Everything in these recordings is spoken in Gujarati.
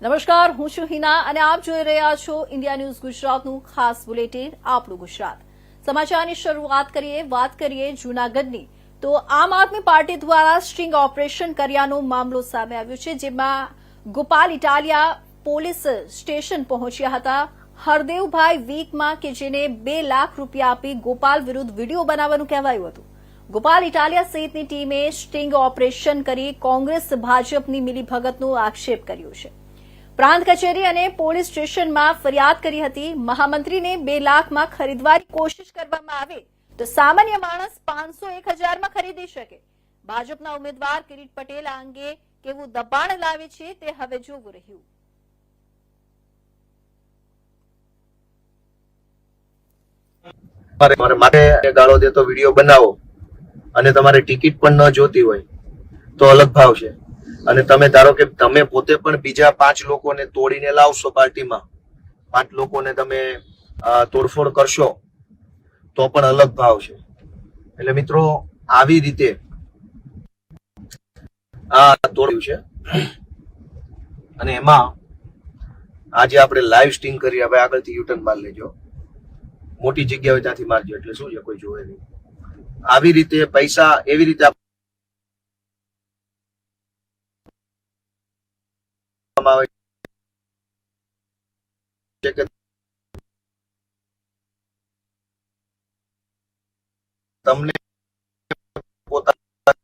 નમસ્કાર, હું છું હિના અને આપ જોઈ રહ્યા છો ઇન્ડિયા ન્યૂઝ ગુજરાતનું ખાસ બુલેટિન આપણું ગુજરાત. સમાચારની શરૂઆત વાત કરીએ જૂનાગઢની. તો આમ આદમી પાર્ટી દ્વારા સ્ટ્રિંગ ઓપરેશન કર્યાનો મામલો સામે આવ્યો છે, જેમાં ગોપાલ ઇટાલિયા પોલીસ સ્ટેશન પહોંચ્યા હતા. હરદેવભાઈ વીકમાં કે જેને 2 લાખ રૂપિયા આપી ગોપાલ વિરુદ્ધ વિડીયો બનાવવાનું કહેવાયું હતું. ગોપાલ ઇટાલિયા સહિતની ટીમે સ્ટ્રિંગ ઓપરેશન કરી કોંગ્રેસ ભાજપની મિલીભગતનો આક્ષેપ કર્યો છે. પ્રાંત કચેરી અને પોલીસ સ્ટેશનમાં ફરિયાદ કરી હતી. મહામંત્રીને 2 લાખમાં ખરીદવાની કોશિશ કરવામાં આવે તો સામાન્ય માણસ 500-1000માં ખરીદી શકે. ભાજપના ઉમેદવાર કિરીટ પટેલ આ અંગે કેવું દબાણ લાવે છે તે હવે જોવું રહ્યું. મારે ગાળો દેતો વિડીયો બનાવો અને તમારે ટિકિટ પણ ન જોતી હોય તો અલગ ભાવ છે. અને તમે ધારો કે તમે પોતે પણ બીજા 5 લોકોને તોડીને લાવશો, પાર્ટીમાં 5 લોકોને તમે તોડફોડ કરશો તો પણ અલગ ભાવ છે. એટલે મિત્રો આવી રીતે આ તોડ્યું છે અને એમાં આજે આપણે લાઈવ સ્ટિંગ કરી. હવે આગળથી યુટર્ન માર લેજો, મોટી જગ્યા હોય ત્યાંથી મારજો, એટલે શું છે કોઈ જોવે નહીં. આવી રીતે પૈસા એવી રીતે આવે છે કે તમને પોતાના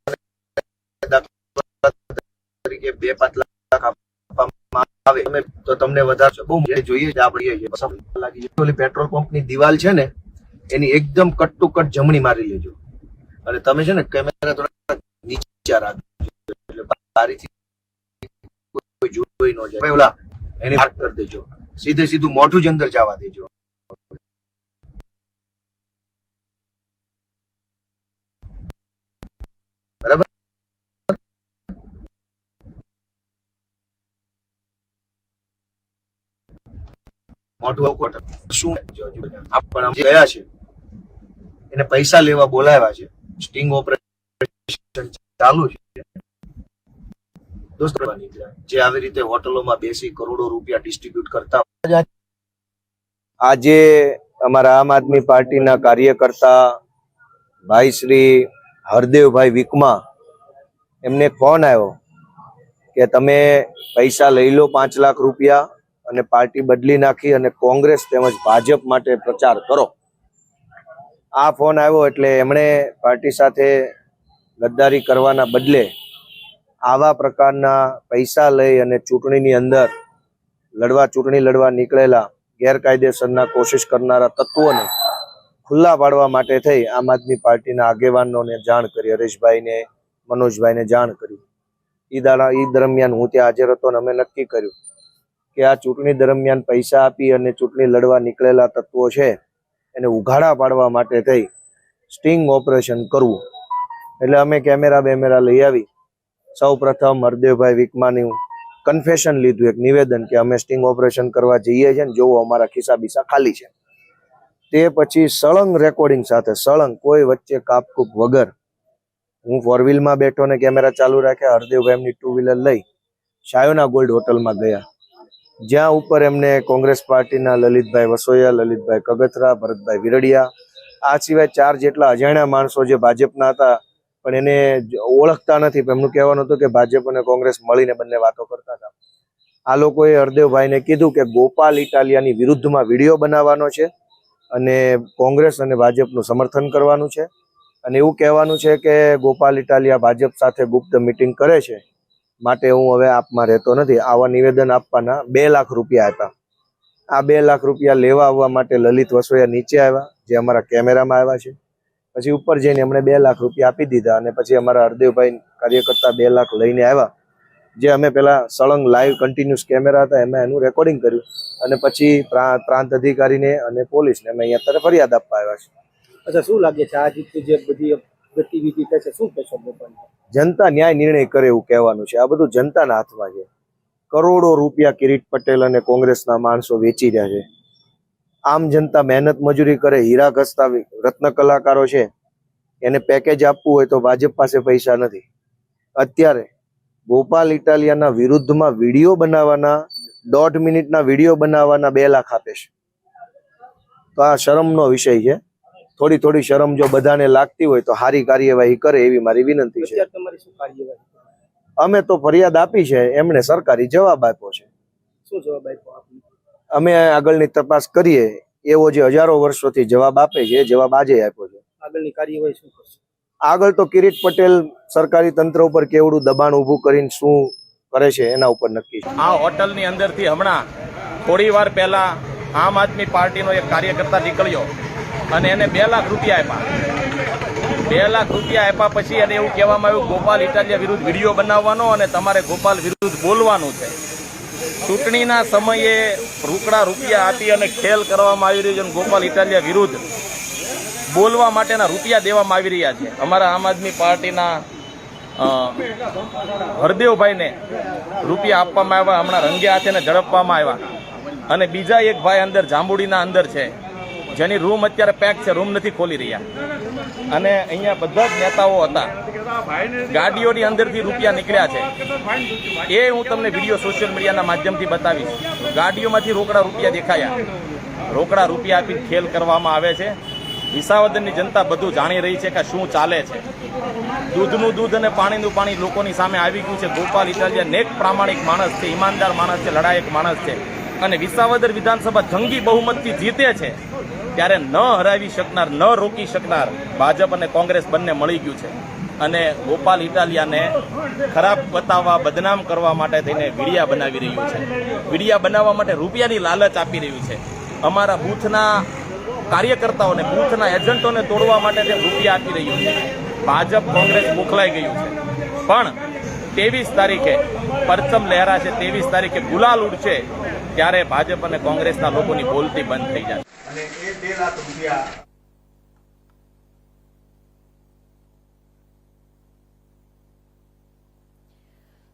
તરીકે 2-5 લાખ આપવામાં આવે તો તમને વધારે બહુ જોઈએ છે. આપણે લાગી ઓલી પેટ્રોલ પંપની દિવાલ છે ને એની એકદમ કટ ટુ કટ જમણી મારી લેજો અને તમે છે ને કેમેરા થોડા નીચે રાખજો એટલે બારીથી કોઈ જોઈ ન જાય. ઓલા એની માર્ક કરી દેજો, સીધું મોઢું જ અંદર જવા દેજો. બરાબર, મોઢું શું આપણે ગયા છે એને પૈસા લેવા બોલાવ્યા છે. સ્ટિંગ ઓપરેશન ચાલુ છે દોસ્તો. જે આવી રીતે હોટલોમાં બેસી કરોડો રૂપિયા ડિસ્ટ્રીબ્યુટ કરતા. આજે અમારા આમ આદમી પાર્ટીના કાર્યકર્તા ભાઈ શ્રી હરદેવભાઈ વિકમા, એમને ફોન આવ્યો કે તમે પૈસા લઈ લો 5 લાખ રૂપિયા અને પાર્ટી બદલી નાખી અને કોંગ્રેસ તેમજ ભાજપ માટે પ્રચાર કરો. આ ફોન આવ્યો એટલે એમણે પાર્ટી સાથે ગદ્દારી કરવાના બદલે આવા પ્રકારના પૈસા લઈ અને ચૂંટણીની અંદર ચૂંટણી લડવા નીકળેલા ગેરકાયદેસરના કોશિશ કરનારા તત્વોને ખુલ્લા પાડવા માટે થઈ આમ આદમી પાર્ટીના આગેવાનોને જાણ કરી. હરેશભાઈને, મનોજભાઈને જાણ કરી. ઈ દરમિયાન હું ત્યાં હાજર હતો અને અમે નક્કી કર્યું કે આ ચૂંટણી દરમિયાન પૈસા આપી અને ચૂંટણી લડવા નીકળેલા તત્વો છે એને ઉઘાડા પાડવા માટે થઈ સ્ટિંગ ઓપરેશન કરવું. એટલે અમે કેમેરા લઈ આવી સૌ પ્રથમ હરદેવભાઈ વિકમાનું કન્ફેશન લીધું, એક નિવેદન કે અમે સ્ટિંગ ઓપરેશન કરવા જઈએ છીએ ને જોવો અમારા ખિસ્સા બીસા ખાલી છે. તે પછી સળંગ રેકોર્ડિંગ સાથે, સળંગ કોઈ વચ્ચે કાપકૂપ વગર હું 4 વ્હીલમાં બેઠો ને કેમેરા ચાલુ રાખ્યા. હરદેવભાઈ એમની 2 વ્હીલર લઈ શાયોના ગોલ્ડ હોટલમાં ગયા, જ્યાં ઉપર એમને કોંગ્રેસ પાર્ટીના લલિતભાઈ વસોયા, લલિતભાઈ કગથરા, ભરતભાઈ વિરડિયા, આ સિવાય 4 જેટલા અજાણ્યા માણસો જે ભાજપના હતા પણ એને ઓળખતા નથી, એમનું કહેવાનું હતું કે ભાજપ અને કોંગ્રેસ મળીને બંને વાતો કરતા હતા. આ લોકોએ હરદેવભાઈને કીધું કે ગોપાલ ઇટાલિયાની વિરુદ્ધમાં વિડીયો બનાવવાનો છે અને કોંગ્રેસ અને ભાજપનું સમર્થન કરવાનું છે અને એવું કહેવાનું છે કે ગોપાલ ઇટાલિયા ભાજપ સાથે ગુપ્ત મિટિંગ કરે છે, માટે હું હવે આપમાં રહેતો નથી. આવા નિવેદન આપવાના 2 લાખ રૂપિયા હતા. આ 2 લાખ રૂપિયા લેવા આવવા માટે લલિત વસોયા નીચે આવ્યા, જે અમારા કેમેરામાં આવ્યા છે. પછી ઉપર જઈને એમણે 2 લાખ રૂપિયા આપી દીધા અને પછી અમારા હરદેવભાઈ કાર્યકર્તા 2 લાખ લઈને આવ્યા, જે અમે પેલા સળંગ લાઈવ કન્ટિન્યુઅસ કેમેરા હતા એમાં એનું રેકોર્ડિંગ કર્યું અને પછી પ્રાંત અધિકારીને અને પોલીસને અમે અહીંયા અત્યારે ફરિયાદ આપવા આવ્યા છે. અચ્છા, શું લાગે છે આ રીતે જે બધી ગતિવિધિ થશે, શું કહેશો? જનતા ન્યાય નિર્ણય કરે એવું કહેવાનું છે. આ બધું જનતાના હાથમાં છે. કરોડો રૂપિયા કિરીટ પટેલ અને કોંગ્રેસના માણસો વેચી રહ્યા છે. આમ જનતા મહેનત મજૂરી કરે, હીરા ઘસતા રત્ન કલાકારો છે, એને પેકેજ આપવું હોય તો ભાજપ પાસે પૈસા નથી. અત્યારે ગોપાલ ઇટાલિયાના વિરુદ્ધમાં વિડીયો બનાવવાના 1.5 મિનિટના વિડીયો બનાવવાના 2 લાખ આપે છે. તો આ શરમનો વિષય છે. થોડી થોડી શરમ જો બધાને લાગતી હોય તો સારી કાર્યવાહી કરે એવી મારી વિનંતી છે. અત્યારે તમારી શું કાર્યવાહી? અમે તો ફરિયાદ આપી છે, એમણે સરકારી જવાબ આપ્યો છે. શું જવાબ આપ્યો આપને? અમે આગળની તપાસ કરીએ એવો જે હજારો વર્ષોથી જવાબ આપે છે એ જવાબ આજે આપ્યો છે. આગળની કાર્યવાહી શું કરશે? આગળ તો કિરીટ પટેલ સરકારી તંત્ર ઉપર કેવડું દબાણ ઊભું કરીને શું કરે છે એના ઉપર નક્કી છે. આ હોટલની અંદરથી હમણાં થોડી વાર પહેલા આમ આદમી પાર્ટીનો એક કાર્યકર્તા નીકળ્યો અને એને 2 લાખ રૂપિયા આપ્યા. 2 લાખ રૂપિયા આપ્યા પછી એને એવું કહેવામાં આવ્યું ગોપાલ ઇટાલિયા વિરુદ્ધ વિડીયો બનાવવાનો અને તમારે ગોપાલ વિરુદ્ધ બોલવાનું છે. ચૂંટણીના સમયે રોકડા રૂપિયા આપી અને ખેલ કરવામાં આવી રહ્યો છે અને ગોપાલ ઇટાલિયા વિરુદ્ધ બોલવા માટેના રૂપિયા દેવામાં આવી રહ્યા છે. અમારા આમ આદમી પાર્ટીના હરદેવભાઈને રૂપિયા આપવામાં આવ્યા, હમણાં રંગે હાથે ઝડપવામાં આવ્યા. અને બીજા એક ભાઈ અંદર જાંબુડીના અંદર છે જેની રૂમ અત્યારે પેક છે, રૂમ નથી ખોલી રહ્યા. અને અહીંયા બધા જ નેતાઓ હતા, ગાડીઓની અંદરથી રૂપિયા નીકળ્યા છે. એ હું તમને વિડીયો સોશિયલ મીડિયાના માધ્યમથી બતાવીશ. ગાડીઓમાંથી રોકડા રૂપિયા દેખાયા. રોકડા રૂપિયા આપી ખેલ કરવામાં આવે છે. વિસાવદરની જનતા બધું જાણી રહી છે કે શું ચાલે છે. દૂધનું દૂધ અને પાણીનું પાણી લોકોની સામે આવી ગયું છે. ગોપાલ ઇટાલિયા નેક પ્રામાણિક માણસ છે, ઈમાનદાર માણસ છે, લડાયક માણસ છે અને વિસાવદર વિધાનસભા જંગી બહુમતથી જીતે છે ત્યારે ન હરાવી શકનાર, ન રોકી શકનાર ભાજપ અને કોંગ્રેસ બંને મળી ગયું છે. અને ગોપાલ ઇટાલિયાને ખરાબ બતાવવા, બદનામ કરવા માટે થઈને વિડીયા બનાવી રહ્યું છે. વિડીયા બનાવવા માટે રૂપિયાની લાલચ આપી રહ્યું છે. અમારા બૂથના કાર્યકર્તાઓને, બૂથના એજન્ટોને તોડવા માટે તે રૂપિયા આપી રહ્યું છે. ભાજપ કોંગ્રેસ મોકલાઈ ગયું છે. પણ 23 તારીખે પરચમ લહેરાશે, 23 તારીખે ગુલાલ ઉડશે ત્યારે ભાજપ અને કોંગ્રેસના લોકોની બોલતી બંધ થઈ જાય. અને એ 2 લાખ રૂપિયા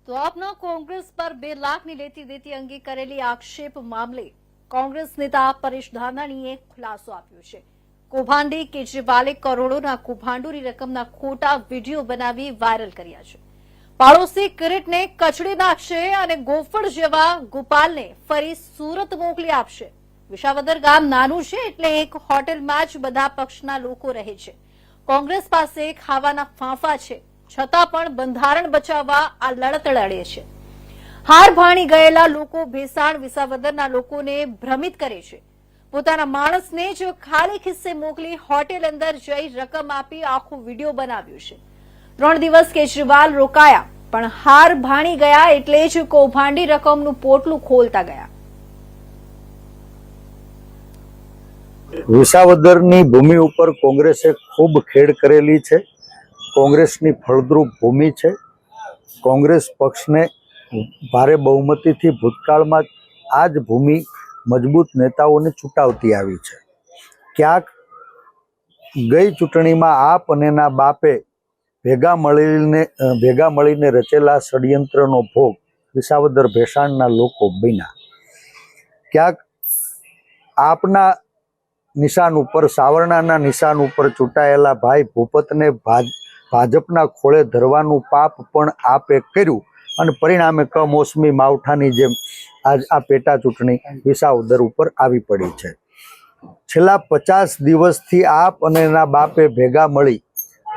તો આપના કોંગ્રેસ પર 2 લાખની લેતી દેતી અંગે કરેલી આક્ષેપ મામલે કોંગ્રેસ નેતા પરેશ ધાનાણીએ ખુલાસો આપ્યો છે. કૌભાંડી કેજરીવાલે કરોડોના કૌભાંડોની રકમના ખોટા વિડીયો બનાવી વાયરલ કર્યા છે. પાડોશી કિરીટને કચડી નાખશે અને ગોફળ જેવા ગોપાલને ફરી સુરત મોકલી આપશે. વિસાવદર ગામ નાનું છે એટલે એક હોટેલમાં જ બધા પક્ષના લોકો રહે છે. કોંગ્રેસ પાસે ખાવાના ફાંફા છે, છતાં પણ બંધારણ બચાવવા આ લડત લડે છે. હાર ભાણી ગયેલા લોકો ભેસાણ વિસાવદરના લોકોને ભ્રમિત કરે છે. પોતાના માણસને જ ખાલી ખિસ્સે મોકલી હોટેલ અંદર જઈ રકમ આપી આખો વિડીયો બનાવ્યો છે. 3 દિવસ કેજરીવાલ રોકાયા પણ હાર ભાણી ગયા એટલે જ કૌભાંડી રકમનું પોટલું ખોલતા ગયા. વિસાવદરની ભૂમિ ઉપર કોંગ્રેસે ખૂબ ખેડ કરેલી છે. કોંગ્રેસની ફળદ્રુપ ભૂમિ છે. કોંગ્રેસ પક્ષને ભારે બહુમતીથી ભૂતકાળમાં આ જ ભૂમિ મજબૂત નેતાઓને ચૂંટાવતી આવી છે. ક્યાંક ગઈ ચૂંટણીમાં આપ અને એના બાપે ભેગા મળીને રચેલા ષડયંત્રનો ભોગ વિસાવદર ભેસાણના લોકો બન્યા. ક્યાંક આપના નિશાન ઉપર, સાવરણાના નિશાન ઉપર ચૂંટાયેલા ભાઈ ભૂપતને ભાજપના ખોળે ધરવાનું પાપ પણ આપે કર્યું અને પરિણામે કમોસમી માવઠાની જેમ આજ આ પેટા ચૂંટણી વિસાવદર ઉપર આવી પડી છે. છેલ્લા 50 દિવસથી આપ અને એના બાપે ભેગા મળી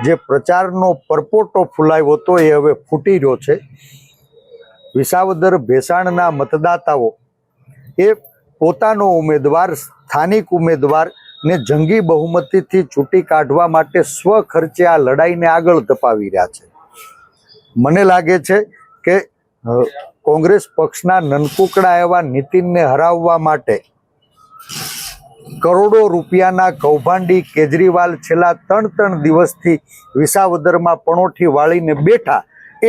જે પ્રચારનો પરપોટો ફૂલાવ્યો હતો એ હવે ફૂટી રહ્યો છે. વિસાવદર ભેસાણના મતદાતાઓ એ પોતાનો ઉમેદવાર, સ્થાનિક ઉમેદવારને જંગી બહુમતીથી ચૂંટી કાઢવા માટે સ્વખર્ચે આ લડાઈને આગળ ધપાવી રહ્યા છે. મને લાગે છે કે કોંગ્રેસ પક્ષના નનકુકડા એવા નીતિનને હરાવવા માટે કરોડો રૂપિયાના કૌભાંડી કેજરીવાલ છેલ્લા 3 દિવસથી વિસાવદરમાં પણોઠી વાળીને બેઠા,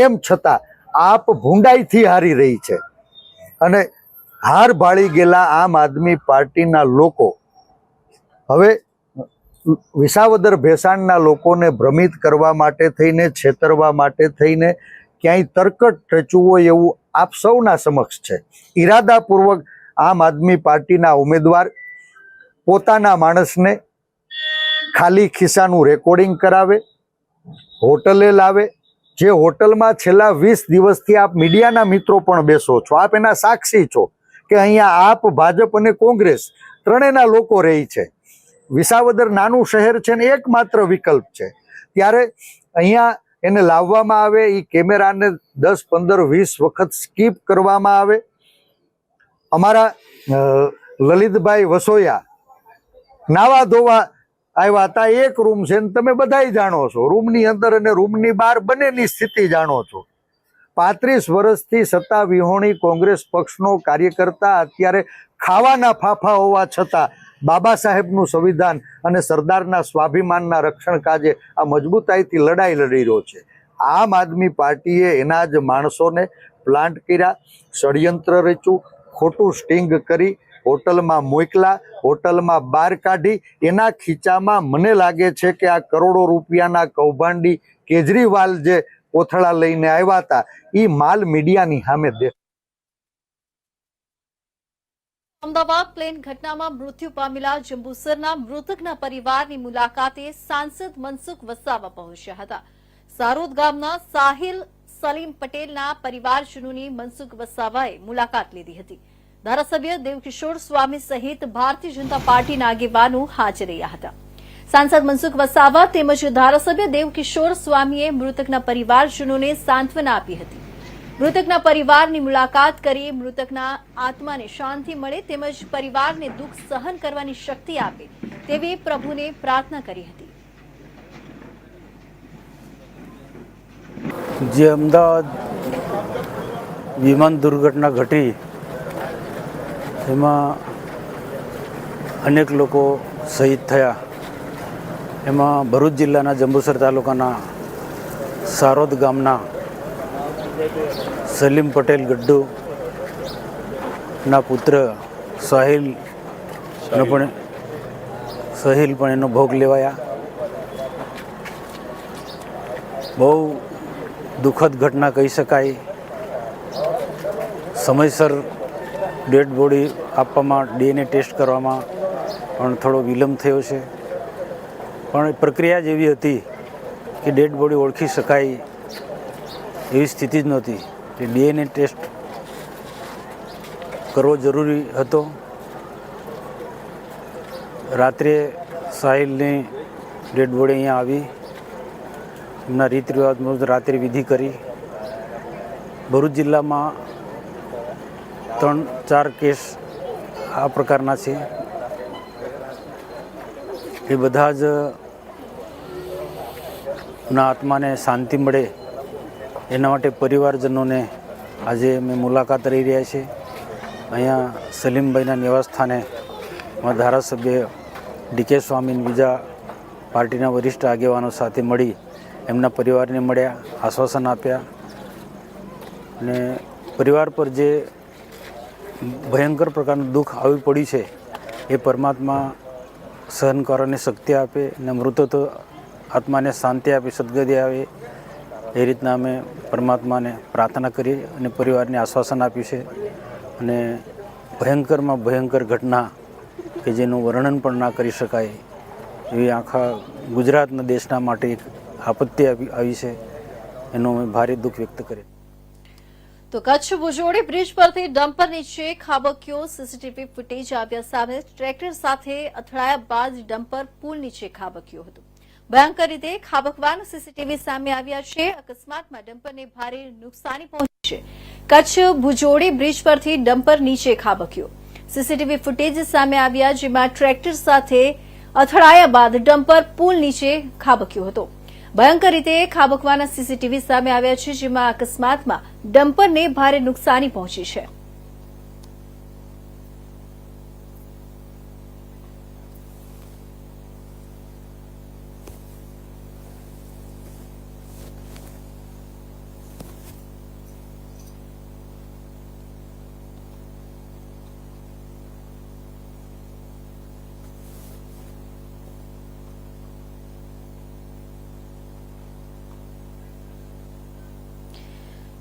એમ છતાં આપ ભૂંડાઈથી હારી રહી છે. અને હાર ભાળી ગયેલા આમ આદમી પાર્ટીના લોકો હવે વિસાવદર ભેસાણના લોકોને ભ્રમિત કરવા માટે થઈને, છેતરવા માટે થઈને ક્યાંય તરકટ રચવું હોય એવું આપ સૌના સમક્ષ છે. ઈરાદાપૂર્વક આમ આદમી પાર્ટીના ઉમેદવાર પોતાના માણસને ખાલી ખિસ્સાનું રેકોર્ડિંગ કરાવે, હોટલે લાવે, જે હોટલમાં છેલ્લા 20 દિવસથી આપ મીડિયાના મિત્રો પણ બેસો છો, આપ એના સાક્ષી છો કે અહીંયા આપ, ભાજપ અને કોંગ્રેસ ત્રણેયના લોકો રહી છે. વિસાવદર નાનું શહેર છે ને એકમાત્ર વિકલ્પ છે. ત્યારે અહીંયા એને લાવવામાં આવે, એ કેમેરાને 10, 15, 20 વખત સ્કીપ કરવામાં આવે. અમારા લલિતભાઈ વસોયા નાવા ધોવા આવ્યા હતા. એક રૂમ છે ને તમે બધાય જાણો છો, રૂમની અંદર અને રૂમની બહાર બંનેની સ્થિતિ જાણો છો. 35 વર્ષથી સત્તા વિહોણી કોંગ્રેસ પક્ષનો કાર્યકર્તા અત્યારે ખાવાના ફાફા હોવા છતાં બાબા સાહેબનું સંવિધાન અને સરદારના સ્વાભિમાનના રક્ષણ કાજે આ મજબૂતાઈથી લડાઈ લડી રહ્યો છે. આમ આદમી પાર્ટીએ એના જ માણસોને પ્લાન્ટ કર્યા, ષડયંત્ર રચ્યું, ખોટું સ્ટિંગ કરી, હોટલમાં મોકલા, હોટલમાં બહાર કાઢી. એના ખીચામાં મને લાગે છે કે આ કરોડો રૂપિયાના કૌભાંડી કેજરીવાલ જે કોથળા લઈને આવ્યા હતા એ માલ મીડિયાની સામે દે. અમદાવાદ પ્લેન ઘટનામાં મૃત્યુ પામેલા જંબુસરના મૃતકના પરિવારની મુલાકાતે સાંસદ મનસુખ વસાવા પહોંચ્યા હતા. સારોદ ગામના સાહિલ સલીમ પટેલના પરિવારજનોની મનસુખ વસાવાએ મુલાકાત લીધી હતી. ધારાસભ્ય દેવકિશોર સ્વામી સહિત ભારતીય જનતા પાર્ટીના આગેવાનો હાજર રહ્યા હતા. સાંસદ મનસુખ વસાવા તેમજ ધારાસભ્ય દેવકિશોર સ્વામીએ મૃતકના પરિવારજનોને સાંત્વના આપી હતી. મૃતકના પરિવારની મુલાકાત કરી મૃતકના આત્માને શાંતિ મળે તેમજ પરિવારને દુઃખ સહન કરવાની શક્તિ આપે તેવી પ્રભુને પ્રાર્થના કરી હતી. જે અમદાવાદ વિમાન દુર્ઘટના ઘટી એમાં અનેક લોકો શહીદ થયા. એમાં ભરૂચ જિલ્લાના જંબુસર તાલુકાના સારોદ ગામના સલીમ પટેલ ગડ્ડુના પુત્ર સાહિલ પણ એનો ભોગ લેવાયા. બહુ દુઃખદ ઘટના કહી શકાય. સમયસર ડેડ બોડી આપવામાં, DNA ટેસ્ટ કરવામાં પણ થોડો વિલંબ થયો છે. પણ પ્રક્રિયા જ એવી હતી કે ડેડ બોડી ઓળખી શકાય એવી સ્થિતિ જ નહોતી. કે DNA ટેસ્ટ કરવો જરૂરી હતો. રાત્રે સાહિલની ડેડ બોડી અહીંયા આવી, એમના રીત રિવાજ મુજબ રાત્રિ વિધિ કરી. ભરૂચ જિલ્લામાં 3-4 કેસ આ પ્રકારના છે. એ બધા જ ના આત્માને શાંતિ મળે એના માટે પરિવારજનોને આજે અમે મુલાકાત રહી રહ્યા છીએ. અહીંયા સલીમભાઈના નિવાસસ્થાને ધારાસભ્ય DK સ્વામી બીજા પાર્ટીના વરિષ્ઠ આગેવાનો સાથે મળી એમના પરિવારને મળ્યા, આશ્વાસન આપ્યા. અને પરિવાર પર જે ભયંકર પ્રકારનું દુઃખ આવી પડ્યું છે એ પરમાત્મા સહન કરવાની શક્તિ આપે અને મૃતક આત્માને શાંતિ આપે, સદગતિ આવે એ રીતના અમે પરમાત્માને પ્રાર્થના કરી અને પરિવારને આશ્વાસન આપ્યું છે. અને ભયંકરમાં ભયંકર ઘટના કે જેનું વર્ણન પણ ના કરી શકાય એવી આખા ગુજરાતના દેશના માટે એક આપત્તિ આવી છે, એનું અમે ભારે દુઃખ વ્યક્ત કરીએ. તો કચ્છ ભુજોડી બ્રિજ પરથી ડમ્પર નીચે ખાબક્યો. સીસીટીવી ફૂટેજ આવ્યા સામે. ટ્રેક્ટર સાથે અથડાયા બાદ ડમ્પર પુલ નીચે ખાબક્યો હતો. ભયંકર રીતે ખાબકવાના સીસીટીવી સામે આવ્યા છે. અકસ્માતમાં ડમ્પરને ભારે નુકસાની પહોંચી છે. કચ્છ ભુજોડી બ્રિજ પરથી ડમ્પર નીચે ખાબક્યો. સીસીટીવી ફૂટેજ સામે આવ્યા, જેમાં ટ્રેક્ટર સાથે અથડાયા બાદ ડમ્પર પુલ નીચે ખાબક્યો હતો. ભયંકર રીતે ખાબકવાના સીસીટીવી સામે આવ્યા છે, જેમાં અકસ્માતમાં ડમ્પરને ભારે નુકસાની પહોંચી છે.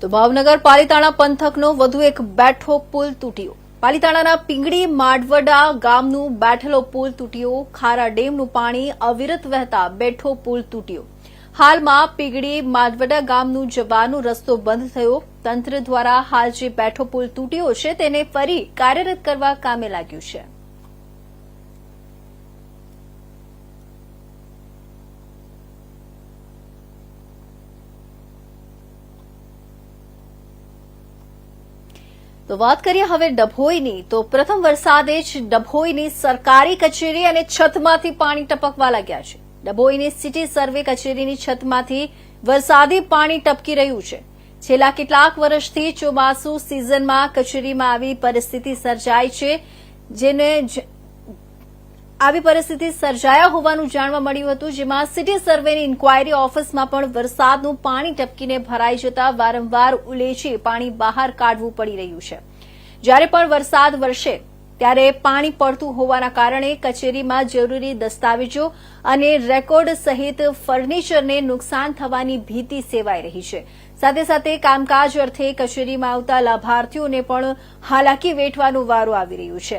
તો ભાવનગર પાલીતાણા પંથકનો વધુ એક બેઠો પુલ તૂટ્યો. પાલીતાણાના પીંગળી માડવડા ગામનું બેઠેલો પુલ તૂટ્યો. ખારા ડેમનું પાણી અવિરત વહેતા બેઠો પુલ તૂટ્યો. હાલમાં પીંગળી માડવડા ગામનું જવાનો રસ્તો બંધ થયો. તંત્ર દ્વારા હાલ જે બેઠો પુલ તૂટ્યો છે તેને ફરી કાર્યરત કરવા કામે લાગ્યું છે. તો વાત કરીએ હવે ડભોઈની. તો પ્રથમ વરસાદે જ ડભોઈની સરકારી કચેરી અને છતમાંથી પાણી ટપકવા લાગ્યા છે. ડભોઈની સિટી સર્વે કચેરીની છતમાંથી વરસાદી પાણી ટપકી રહ્યું છે. છેલ્લા કેટલાક વર્ષથી ચોમાસુ સિઝનમાં કચેરીમાં આવી પરિસ્થિતિ સર્જાય છે, જેને આવી પરિસ્થિતિ સર્જાયા હોવાનું જાણવા મળ્યું હતું, જેમાં સિટી સર્વેની ઇન્ક્વાયરી ઓફિસમાં પણ વરસાદનું પાણી ટપકીને ભરાઈ જતા વારંવાર ઉલેચી પાણી બહાર કાઢવું પડી રહ્યું છે. જ્યારે પણ વરસાદ વરસે ત્યારે પાણી પડતું હોવાના કારણે કચેરીમાં જરૂરી દસ્તાવેજો અને રેકોર્ડ સહિત ફર્નિચરને નુકસાન થવાની ભીતિ સેવાઈ રહી છે. સાથે સાથે કામકાજ અર્થે કચેરીમાં આવતા લાભાર્થીઓને પણ હાલાકી વેઠવાનો વારો આવી રહ્યો છે.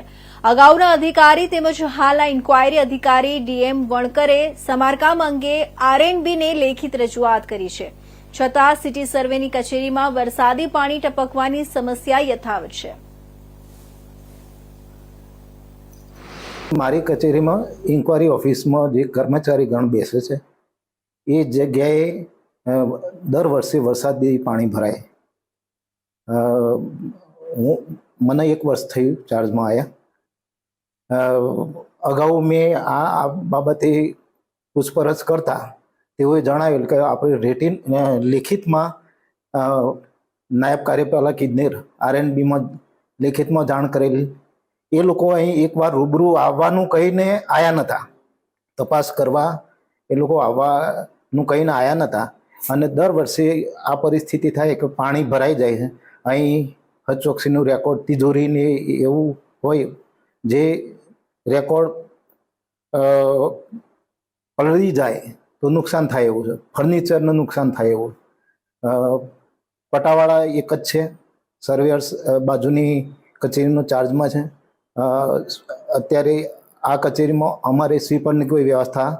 અગાઉના અધિકારી તેમજ હાલના ઇન્ક્વાયરી અધિકારી ડીએમ વણકરે સમારકામ અંગે આરએનબીને લેખિત રજૂઆત કરી છે, છતાં સિટી સર્વેની કચેરીમાં વરસાદી પાણી ટપકવાની સમસ્યા યથાવત છે. મારી કચેરીમાં ઇન્ક્વાયરી ઓફિસમાં જે કર્મચારીગણ બેસે છે એ જગ્યાએ દર વર્ષે વરસાદી પાણી ભરાય. મને 1 વર્ષ થયું ચાર્જમાં આવ્યા. અગાઉ મેં આ બાબતે પૂછપરછ કરતા તેઓએ જણાવેલ કે આપણે લેખિતમાં નાયબ કાર્યપાલક ઇજનેર આરએનબીમાં લેખિતમાં જાણ કરેલી. એ લોકો અહીં એકવાર રૂબરૂ આવવાનું કહીને આવ્યા નહોતા, તપાસ કરવા એ લોકો આવવાનું કહીને આવ્યા નહોતા. અને દર વર્ષે આ પરિસ્થિતિ થાય કે પાણી ભરાઈ જાય છે. અહીં હચોકસીનું રેકોર્ડ તિજોરીને એવું હોય જે રેકોર્ડ પલળી જાય તો નુકસાન થાય એવું છે, ફર્નિચરનું નુકસાન થાય એવું. પટાવાળા એક જ છે, સર્વેયર્સ બાજુની કચેરીનો ચાર્જમાં છે. અત્યારે આ કચેરીમાં અમારે સ્વીપરની કોઈ વ્યવસ્થા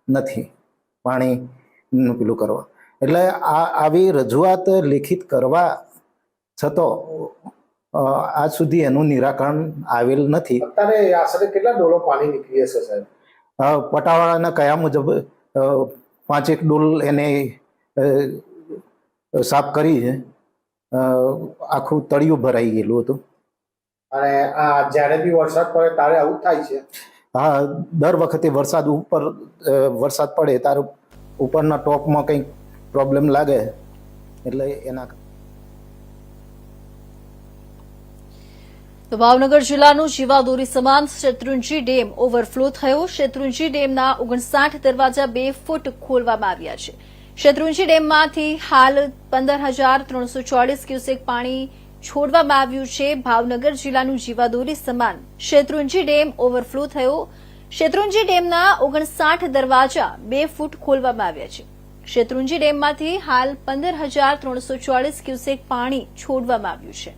નથી પાણીનું પેલું કરવા. એટલે આવી રજૂઆત લેખિત કરવા છતાં આજ સુધી એનું નિરાકરણ આવેલ નથી. અત્યારે આશરે કેટલા ડોલો પાણી નીકળી હશે સાહેબ? પટાવાળાના કયા મુજબ 5 ડોલ એને સાફ કરી છે. આખું તળિયું ભરાઈ ગયેલું હતું. અને આ જ્યારે બી વરસાદ પડે ત્યારે આવું થાય છે? હા, દર વખતે વરસાદ પડે ત્યારે ઉપરના ટોપમાં કંઈક પ્રોબ્લેમ લાગે એટલે એના. તો ભાવનગર જિલ્લાનું જીવાદોરી સમાન શેત્રુંજી ડેમ ઓવરફ્લો થયો. શેત્રુંજી ડેમના 59 દરવાજા 2 ફૂટ ખોલવામાં આવ્યા છે. શેત્રુંજી ડેમમાંથી હાલ 15,340 ક્યુસેક પાણી છોડવામાં આવ્યું છે. ભાવનગર જિલ્લાનું જીવાદોરી સમાન શેત્રુંજી ડેમ ઓવરફ્લો થયો. શેત્રુંજી ડેમના 59 દરવાજા 2 ફૂટ ખોલવામાં આવ્યા છે. શેત્રુંજી ડેમમાંથી હાલ 15,340 ક્યુસેક પાણી છોડવામાં આવ્યું છે.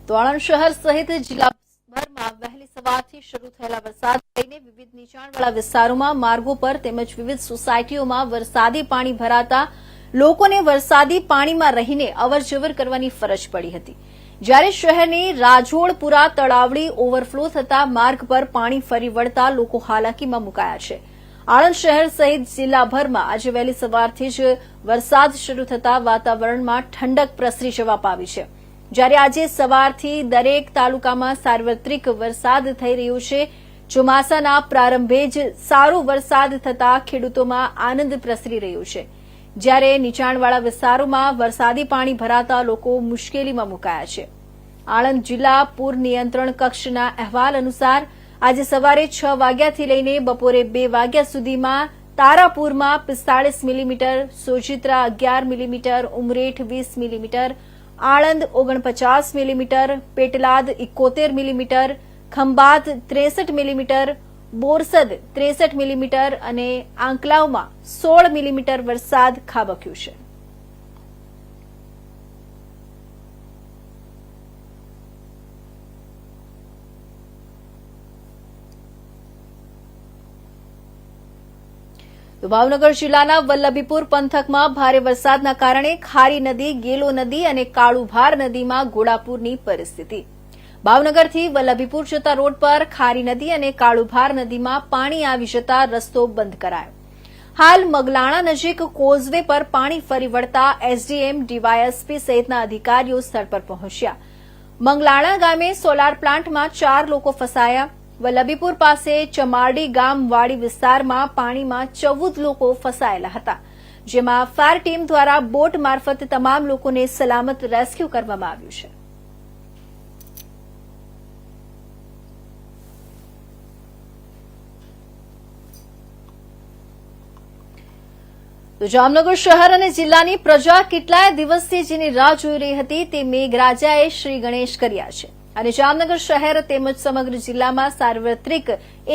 તો આણંદ શહેર સહિત જિલ્લાભરમાં વહેલી સવારથી શરૂ થયેલા વરસાદ લઈને વિવિધ નીચાણવાળા વિસ્તારોમાં માર્ગો પર તેમજ વિવિધ સોસાયટીઓમાં વરસાદી પાણી ભરાતા લોકોને વરસાદી પાણીમાં રહીને અવરજવર કરવાની ફરજ પડી હતી. જ્યારે શહેરની રાજોડપુરા તળાવડી ઓવરફ્લો થતા માર્ગ પર પાણી ફરી વળતા લોકો હાલાકીમાં મુકાયા છે. આણંદ શહેર સહિત જિલ્લાભરમાં આજે વહેલી સવારથી જ વરસાદ શરૂ થતા વાતાવરણમાં ઠંડક પ્રસરી જવા પામી છે. જ્યારે આજે સવારથી દરેક તાલુકામાં સાર્વત્રિક વરસાદ થઈ રહ્યો છે. ચોમાસાના પ્રારંભે જ સારો વરસાદ થતા ખેડૂતોમાં આનંદ પ્રસરી રહ્યો છે. જ્યારે નીચાણવાળા વિસ્તારોમાં વરસાદી પાણી ભરાતા લોકો મુશ્કેલીમાં મુકાયા છે. આણંદ જિલ્લા પૂર નિયંત્રણ કક્ષના અહેવાલ અનુસાર આજે સવારે 6 વાગ્યાથી લઈને બપોરે 2 વાગ્યા સુધીમાં તારાપુરમાં 45 millimetre, Sojitra 11 millimetre, Umreth 20 millimetre, Anand 49 millimetre, Petlad 71 millimetre, Khambhat 63 millimetre, Borsad 63 millimetre અને આંકલાવમાં 16 મિલીમીટર વરસાદ ખાબક્યો છે. તો ભાવનગર જિલ્લાના વલ્લભીપુર પંથકમાં ભારે વરસાદના કારણે ખારી નદી, ગેલો નદી અને કાળુભાર નદીમાં ઘોડાપૂરની પરિસ્થિતિ. ભાવનગરથી વલ્લભીપુર જતા રોડ પર ખારી નદી અને કાળુભાર નદીમાં પાણી આવી જતા રસ્તો બંધ કરાયો. હાલ મગલાણા નજીક કોઝવે પર પાણી ફરી વળતા એસડીએમ, ડીવાયએસપી સહિતના અધિકારીઓ સ્થળ પર પહોંચ્યા. મંગલાણા ગામે સોલાર પ્લાન્ટમાં 4 લોકો ફસાયા. વલ્લભીપુર પાસે ચમારડી ગામ વાડી વિસ્તારમાં પાણીમાં 14 લોકો ફસાયેલા હતા, જેમાં ફાયર ટીમ દ્વારા બોટ મારફતે તમામ લોકોને સલામત રેસ્ક્યુ કરવામાં આવ્યું છે. તો જામનગર શહેર અને જિલ્લાની પ્રજા કેટલાય દિવસથી જેની રાહ જોઈ રહી હતી તે મેઘરાજાએ શ્રી ગણેશ કર્યા છે અને જામનગર શહેર તેમજ સમગ્ર જિલ્લામાં સાર્વત્રિક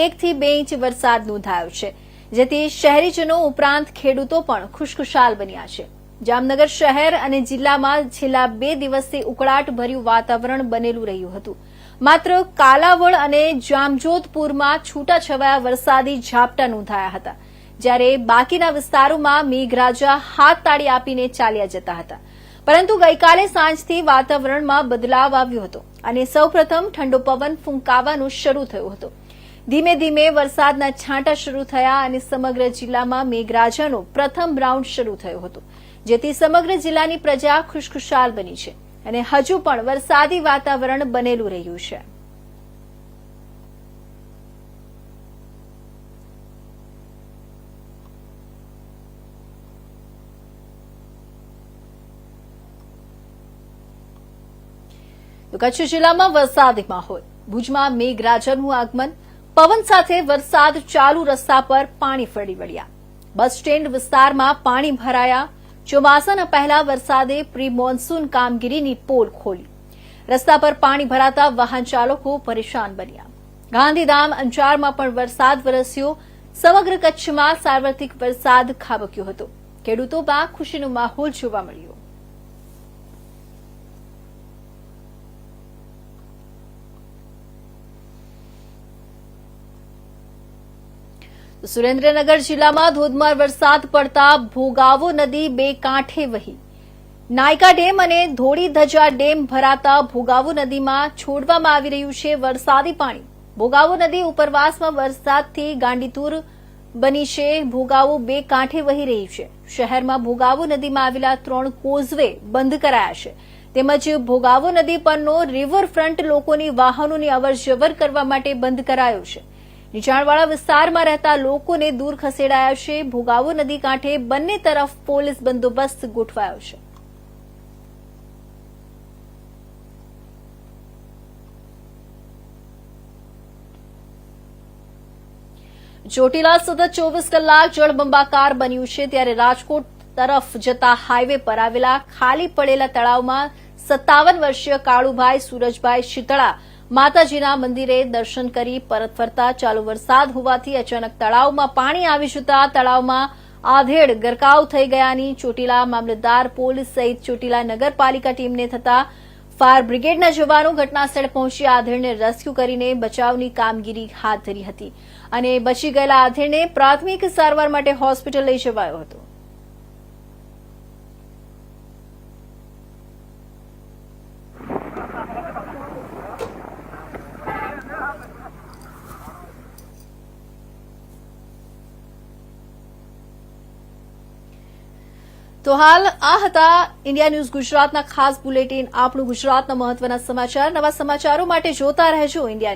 1 થી 2 ઇંચ વરસાદ નોંધાયો છે, જેથી શહેરીજનો ઉપરાંત ખેડૂતો પણ ખુશખુશાલ બન્યા છે. જામનગર શહેર અને જિલ્લામાં છેલ્લા 2 દિવસથી ઉકળાટભર્યું વાતાવરણ બનેલું રહ્યું હતું. માત્ર કાલાવડ અને જામજોધપુરમાં છૂટાછવાયા વરસાદી ઝાપટા નોંધાયા હતા, જ્યારે બાકીના વિસ્તારોમાં મેઘરાજા હાથ તાળી આપીને ચાલ્યા જતા હતા. પરંતુ ગઈકાલે સાંજથી વાતાવરણમાં બદલાવ આવ્યો હતો અને સૌપ્રથમ ઠંડો પવન ફૂંકાવાનું શરૂ થયો હતો. ધીમે ધીમે વરસાદના છાંટા શરૂ થયા અને સમગ્ર જિલ્લામાં મેઘરાજાનો પ્રથમ રાઉન્ડ શરૂ થયો હતો, જેથી સમગ્ર જિલ્લાની પ્રજા ખુશખુશાલ બની છે અને હજુ પણ વરસાદી વાતાવરણ બનેલું રહ્યું છે. તો કચ્છ જિલ્લામાં વરસાદી માહોલ. ભુજમાં મેઘરાજાનું આગમન, પવન સાથે વરસાદ ચાલુ રસ્તા પર પાણી ફરી વળ્યા. બસ સ્ટેન્ડ વિસ્તારમાં પાણી ભરાયા. ચોમાસાના પહેલા વરસાદે પ્રી મોન્સૂન કામગીરીની પોલ ખોલી. રસ્તા પર પાણી ભરાતા વાહન ચાલકો પરેશાન બન્યા. ગાંધીધામ, અંજારમાં પણ વરસાદ વરસ્યો. સમગ્ર કચ્છમાં સાર્વત્રિક વરસાદ ખાબક્યો હતો. ખેડૂતોમાં ખુશીનો માહોલ જોવા મળ્યો. સુરેન્દ્રનગર જિલ્લામાં ધોધમાર વરસાદ પડતા ભોગાવો નદી 2 કાંઠે વહી. નાયકા ડેમ અને ધોળી ધજા ડેમ ભરાતા ભોગાવો નદીમાં છોડવામાં આવી રહ્યું છે વરસાદી પાણી. ભોગાવો નદી ઉપરવાસમાં વરસાદથી ગાંડીતુર બની છે. ભોગાવો 2 કાંઠે વહી રહી છે. શહેરમાં ભોગાવો નદીમાં આવેલા 3 કોઝવે બંધ કરાયા છે, તેમજ ભોગાવો નદી પરનો રિવરફ્રન્ટ લોકોની વાહનોની અવરજવર કરવા માટે બંધ કરાયો છે. નીચાણવાળા વિસ્તારમાં રહેતા લોકોને દૂર ખસેડાયા છે. ભોગાવો નદી કાંઠે બંને તરફ પોલીસ બંદોબસ્ત ગોઠવાયો છે. ચોટીલા સતત 24 કલાક જળબંબાકાર બન્યું છે, ત્યારે રાજકોટ તરફ જતા હાઈવે પર આવેલા ખાલી પડેલા તળાવમાં 57 વર્ષીય કાળુભાઈ સુરજભાઈ શીતળા માતાજીના મંદિરે દર્શન કરી પરત ફરતા ચાલુ વરસાદ હોવાથી અચાનક તળાવમાં પાણી આવી જતા તળાવમાં આધેડ ગરકાવ થઈ ગયાની ચોટીલા મામલતદાર, પોલીસ સહિત ચોટીલા નગરપાલિકા ટીમને થતા ફાયર બ્રિગેડના જવાનો ઘટનાસ્થળે પહોંચી આધેડને રેસ્ક્યુ કરીને બચાવની કામગીરી હાથ ધરી હતી અને બચી ગયેલા આધેડને પ્રાથમિક સારવાર માટે હોસ્પિટલ લઈ જવાયો હતો. તો હાલ આ હતા ઇન્ડિયા ન્યૂઝ ગુજરાતના ખાસ બુલેટિન. આપણું ગુજરાતના મહત્વના સમાચાર. નવા સમાચારો માટે જોતા રહેજો ઇન્ડિયા